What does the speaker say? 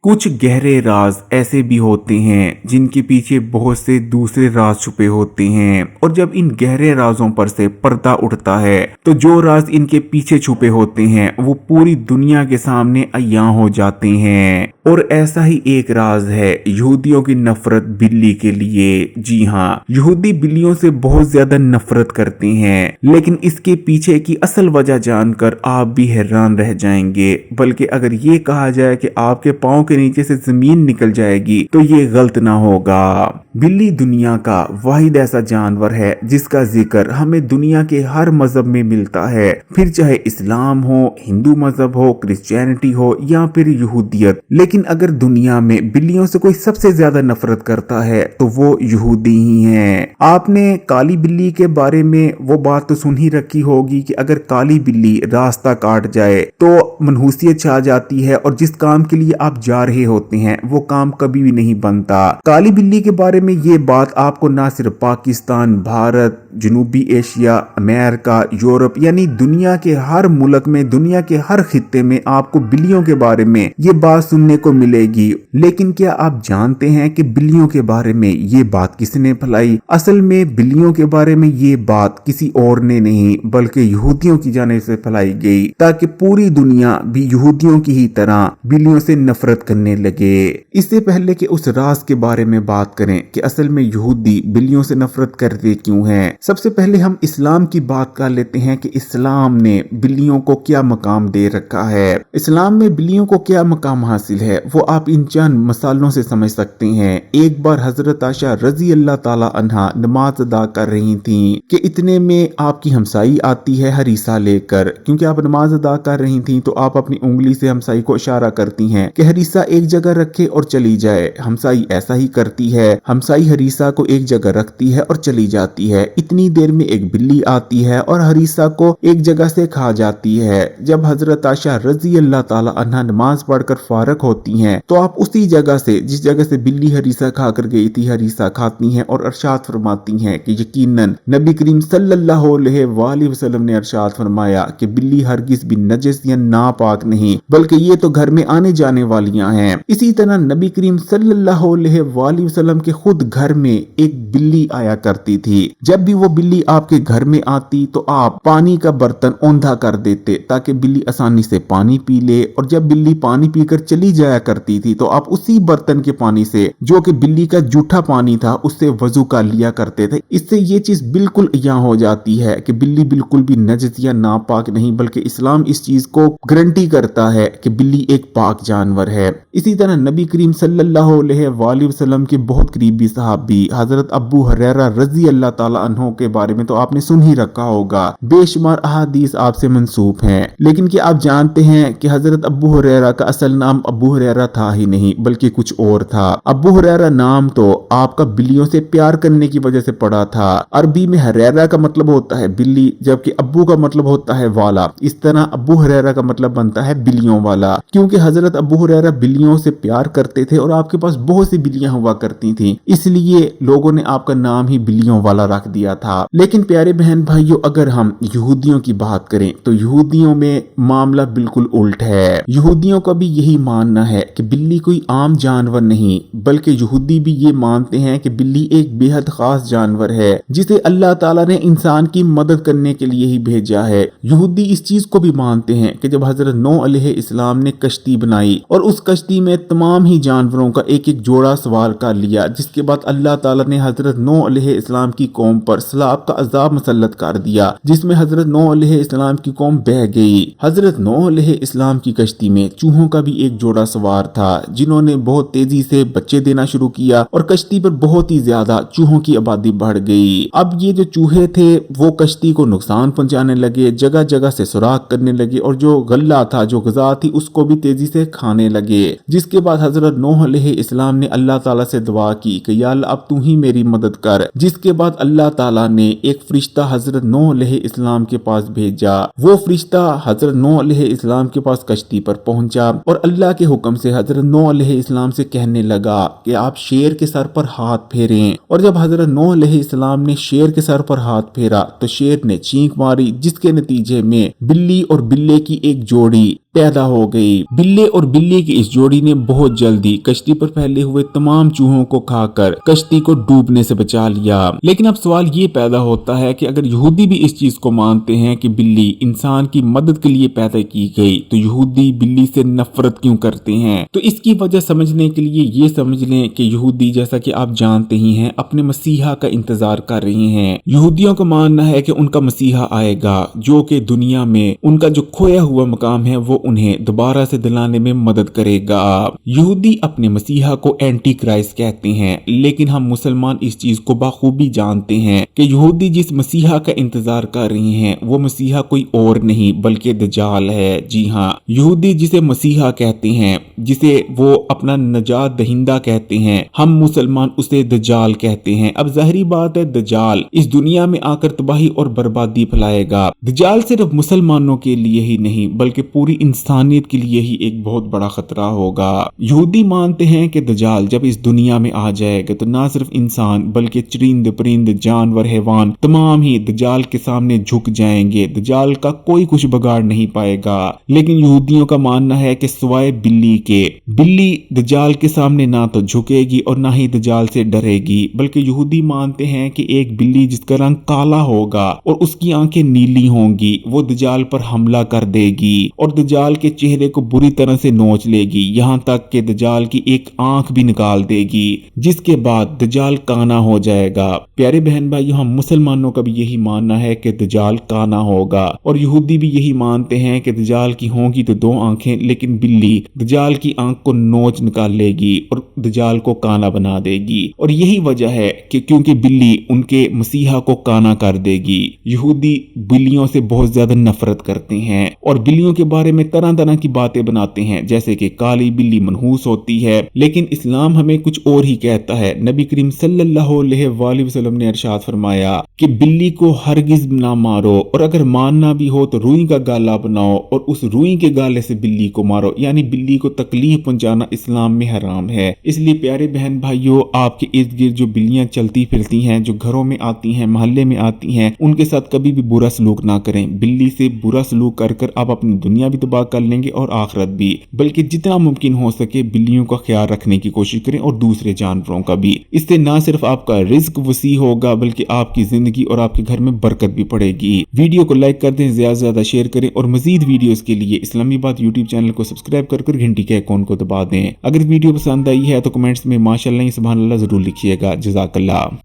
कुछ गहरे राज ऐसे भी होते हैं जिनके पीछे बहुत से दूसरे राज छुपे होते हैं और जब इन गहरे राजों पर से पर्दा उठता है तो जो राज इनके पीछे छुपे होते हैं वो पूरी दुनिया के सामने अय्यां हो जाते हैं। और ऐसा ही एक राज है यहूदियों की नफरत बिल्ली के लिए। जी हाँ, यहूदी बिल्लियों से बहुत ज्यादा नफरत करते हैं, लेकिन इसके पीछे की असल वजह जानकर आप भी हैरान रह जाएंगे। बल्कि अगर ये कहा जाए कि आपके पाँव के नीचे से जमीन निकल जाएगी तो ये गलत ना होगा। बिल्ली दुनिया का वाहिद ऐसा जानवर है जिसका जिक्र हमें दुनिया के हर मजहब में मिलता है, फिर चाहे इस्लाम हो, हिंदू मजहब हो, क्रिश्चियनिटी हो या फिर यहूदियत। लेकिन अगर दुनिया में बिल्लियों से कोई सबसे ज्यादा नफरत करता है तो वो यहूदी ही हैं। आपने काली बिल्ली के बारे में वो बात तो सुन ही रखी होगी कि अगर काली बिल्ली रास्ता काट जाए तो मनहूसियत छा जाती है और जिस काम के लिए आप जा रहे होते हैं वो काम कभी भी नहीं बनता। काली बिल्ली के बारे में ये बात आपको ना सिर्फ पाकिस्तान, भारत, जनूबी एशिया, अमेरिका, यूरोप यानी दुनिया के हर मुल्क में, दुनिया के हर खित्ते में आपको बिल्लियों के बारे में ये बात सुनने को मिलेगी। लेकिन क्या आप जानते हैं कि बिल्लियों के बारे में ये बात किसने फैलाई? असल में बिल्लियों के बारे में ये बात किसी और ने नहीं बल्कि यहूदियों की जानिब से फैलाई गई ताकि पूरी दुनिया भी यहूदियों की ही तरह बिल्लियों से नफरत करने लगे। इससे पहले कि उस राज के बारे में बात करें कि असल में यहूदी बिल्लियों से नफरत करते क्यों हैं, सबसे पहले हम इस्लाम की बात कर लेते हैं कि इस्लाम ने बिल्लियों को क्या मकाम दे रखा है। इस्लाम में बिल्लियों को क्या मकाम हासिल है वो आप इन चंद मसालों से समझ सकते हैं। एक बार हजरत आयशा रजी अल्लाह ताला अन्हा नमाज अदा कर रही थी कि इतने में आपकी हमसाई आती है हरीसा लेकर। क्योंकि आप नमाज अदा कर रही थी तो आप अपनी उंगली से हमसाई को इशारा करती हैं कि हरीसा एक जगह रखे और चली जाए। हमसाई ऐसा ही करती है, हमसाई हरीसा को एक जगह रखती है और चली जाती है। इतनी देर में एक बिल्ली आती है और हरीसा को एक जगह से खा जाती है। जब हजरत आयशा रजी अल्लाह ताला अन्हा नमाज पढ़कर फारग होती हैं तो आप उसी जगह से, जिस जगह से बिल्ली हरीसा खाकर गई थी, हरीसा खाती हैं और अरशाद फरमाती हैं कि यकीनन नबी करीम सल्लल्लाहु अलैहि वसल्लम ने अरशाद फरमाया कि बिल्ली हरगिज भी नजस या नापाक नहीं बल्कि ये तो घर में आने जाने वालियां हैं। इसी तरह नबी करीम सल्लल्लाहु अलैहि वसल्लम के खुद घर में एक बिल्ली आया करती थी। जब भी वो बिल्ली आपके घर में आती तो आप पानी का बर्तन औंधा कर देते ताकि बिल्ली आसानी से पानी पी ले, और जब बिल्ली पानी पीकर चली जाया करती थी तो आप उसी बर्तन के पानी से, जो कि बिल्ली का जूठा पानी था, उससे वजू कर लिया करते थे। इससे ये चीज बिल्कुल यहाँ हो जाती है कि बिल्ली बिल्कुल भी नजस या नापाक नहीं बल्कि इस्लाम इस चीज को गारंटी करता है कि बिल्ली एक पाक जानवर है। इसी तरह नबी करीम सल्लल्लाहु अलैहि वसल्लम के बहुत करीबी सहाबी हजरत अबू हुरैरा रजी अल्लाह ताला अन्हो के बारे में तो आपने सुन ही रखा होगा। बेशुमार अहादीस आपसे मंसूब हैं, लेकिन क्या आप जानते हैं कि हजरत अबू हुरैरा का असल नाम अबू हुरैरा था ही नहीं बल्कि कुछ और था। अबू हुरैरा नाम तो आपका बिल्लियों से प्यार करने की वजह से पड़ा था। अरबी में हुरैरा का मतलब होता है बिल्ली, जबकि अब्बू का मतलब होता है वाला। इस तरह अबू हुरैरा का मतलब बनता है बिल्लियों वाला, क्योंकि हजरत अबू हुरैरा बिल्लियों से प्यार करते थे और आपके पास बहुत सी बिल्लियां हुआ करती थी, इसलिए लोगों ने आपका नाम ही बिल्लियों वाला रख दिया था। लेकिन प्यारे बहन भाइयों, अगर हम यहूदियों की बात करें तो यहूदियों में मामला बिल्कुल उल्ट है। यहूदियों का भी यही मानना है कि बिल्ली कोई आम जानवर नहीं बल्कि यहूदी भी ये मानते हैं कि बिल्ली एक बेहद खास जानवर है जिसे अल्लाह ताला ने इंसान की मदद करने के लिए ही भेजा है। यहूदी इस चीज को भी मानते हैं कि जब हजरत नूह अलैहि इस्लाम ने कश्ती बनाई और उस कश्ती में तमाम ही जानवरों का एक एक जोड़ा सवार कर लिया, जिसके बाद अल्लाह ताला ने हजरत नूह अलैहि इस्लाम की कौम पर सैलाब का अजाब मुसल्लत कर दिया, जिसमें हजरत नूह अलैहि इस्लाम की कौम बह गई। हजरत नूह अलैहि इस्लाम की कश्ती में चूहों का भी एक जोड़ा सवार था जिन्होंने बहुत तेजी से बच्चे देना शुरू किया और कश्ती पर बहुत ही ज्यादा चूहों की आबादी बढ़ गई। अब ये जो चूहे थे वो कश्ती को नुकसान पहुंचाने लगे, जगह जगह से सुराख करने लगे और जो गल्ला था, जो ग़िज़ा थी, उसको भी तेजी से खाने लगे। जिसके बाद हजरत नूह अलैहि इस्लाम ने अल्लाह ताला से दुआ की कि या अल्लाह अब तू ही मेरी मदद कर। जिसके बाद अल्लाह ताला ने एक फरिश्ता हजरत नूह अलैहि इस्लाम के पास भेजा। वो फरिश्ता हजरत नूह अलैहि इस्लाम के पास कश्ती पर पहुंचा और अल्लाह के हुक्म से हजरत नूह अलैहि इस्लाम से कहने लगा कि आप शेर के सर पर हाथ फेरें। और जब हजरत नूह अलैहि इस्लाम ने शेर के सर पर हाथ फेरा तो शेर ने चीख मारी, जिसके नतीजे में बिल्ली और बिल्ले की एक जोड़ी पैदा हो गई। बिल्ले और बिल्ली की इस जोड़ी ने बहुत जल्दी कश्ती पर फैले हुए तमाम चूहों को खाकर कश्ती को डूबने से बचा लिया। लेकिन अब सवाल ये पैदा होता है कि अगर यहूदी भी इस चीज को मानते हैं कि बिल्ली इंसान की मदद के लिए पैदा की गई, तो यहूदी बिल्ली से नफरत क्यों करते हैं? तो इसकी वजह समझने के लिए ये समझ लें कि यहूदी, जैसा कि आप जानते ही हैं, अपने मसीहा का इंतजार कर रहे हैं। यहूदियों का मानना है कि उनका मसीहा आएगा जो कि दुनिया में उनका जो खोया हुआ मकाम है वो उन्हें दोबारा से दिलाने में मदद करेगा। यहूदी अपने मसीहा को एंटी क्राइस्ट कहते हैं, लेकिन हम मुसलमान इस चीज को बाखूबी जानते हैं कि यहूदी जिस मसीहा का इंतजार कर रहे हैं वो मसीहा कोई और नहीं बल्कि दजाल है। जी हाँ, यहूदी जिसे मसीहा कहते हैं, जिसे वो अपना नजात दहिंदा कहते हैं, हम मुसलमान उसे दजाल कहते हैं। अब जाहिरी बात है, दजाल इस दुनिया में आकर तबाही और बर्बादी फैलाएगा। दजाल सिर्फ मुसलमानों के लिए ही नहीं बल्कि पूरी इंसानियत के लिए ही एक बहुत बड़ा खतरा होगा। यहूदी मानते हैं कि दजाल जब इस दुनिया में आ जाएगा तो ना सिर्फ इंसान बल्कि चरिंद परिंद जानवर हैवान तमाम ही दजाल के सामने झुक जाएंगे। दजाल का कोई कुछ बिगाड़ नहीं पाएगा। लेकिन यहूदियों का मानना है कि सिवाय बिल्ली के, बिल्ली दजाल के सामने ना तो झुकेगी और ना ही दजाल से डरेगी, बल्कि यहूदी मानते हैं कि एक बिल्ली जिसका रंग काला होगा और उसकी आंखें नीली होंगी, वो दजाल पर हमला कर देगी और दजाल के चेहरे को बुरी तरह से नोच लेगी, यहाँ तक कि दजाल की एक आंख भी निकाल देगी, जिसके बाद दजाल काना हो जाएगा। प्यारे बहन भाइयों, हम मुसलमानों का भी यही मानना है कि दजाल काना होगा और यहूदी भी यही मानते हैं कि दजाल की होंगी तो 2 आंखें, लेकिन बिल्ली दजाल की आंख को नोच निकाल लेगी और दजाल को काना बना देगी। और यही वजह है कि क्योंकि बिल्ली उनके मसीहा को काना कर देगी। यहूदी बिल्लियों से बहुत ज्यादा नफरत करते हैं और बिल्लियों के बारे में तरह तरह की बातें बनाते हैं, जैसे कि काली बिल्ली मनहूस होती है। लेकिन इस्लाम हमें कुछ और ही कहता है। नबी करीम सल्लल्लाहु अलैहि वसल्लम ने इरशाद फरमाया कि बिल्ली को हरगिज ना मारो और अगर मारना भी हो तो रुई का गाला बनाओ और उस रुई के गाले से बिल्ली को मारो, यानी बिल्ली को तकलीफ पहुंचाना इस्लाम में हराम है। इसलिए प्यारे बहन भाइयों, आपके इर्द गिर्द जो बिल्लियां चलती फिरती हैं, जो घरों में आती हैं, मोहल्ले में आती हैं, उनके साथ कभी भी बुरा सलूक ना करें। बिल्ली से बुरा सलूक कर कर आप अपनी दुनिया भी तबाह कर लेंगे और आखिरत भी। बल्कि जितना मुमकिन हो सके बिल्लियों का ख्याल रखने की कोशिश करें और दूसरे जानवरों का भी। इससे ना सिर्फ आपका रिस्क वसी होगा बल्कि आपकी जिंदगी और आपके घर में बरकत भी पड़ेगी। वीडियो को लाइक कर दें, ज्यादा से ज्यादा शेयर करें और मजीद वीडियोस के लिए इस्लामी बात यूट्यूब चैनल को सब्सक्राइब कर घंटी के आइकॉन को दबा दें। अगर वीडियो पसंद आई है तो कमेंट्स में माशाअल्लाह सुभान अल्लाह जरूर लिखिएगा। जज़ाकल्लाह।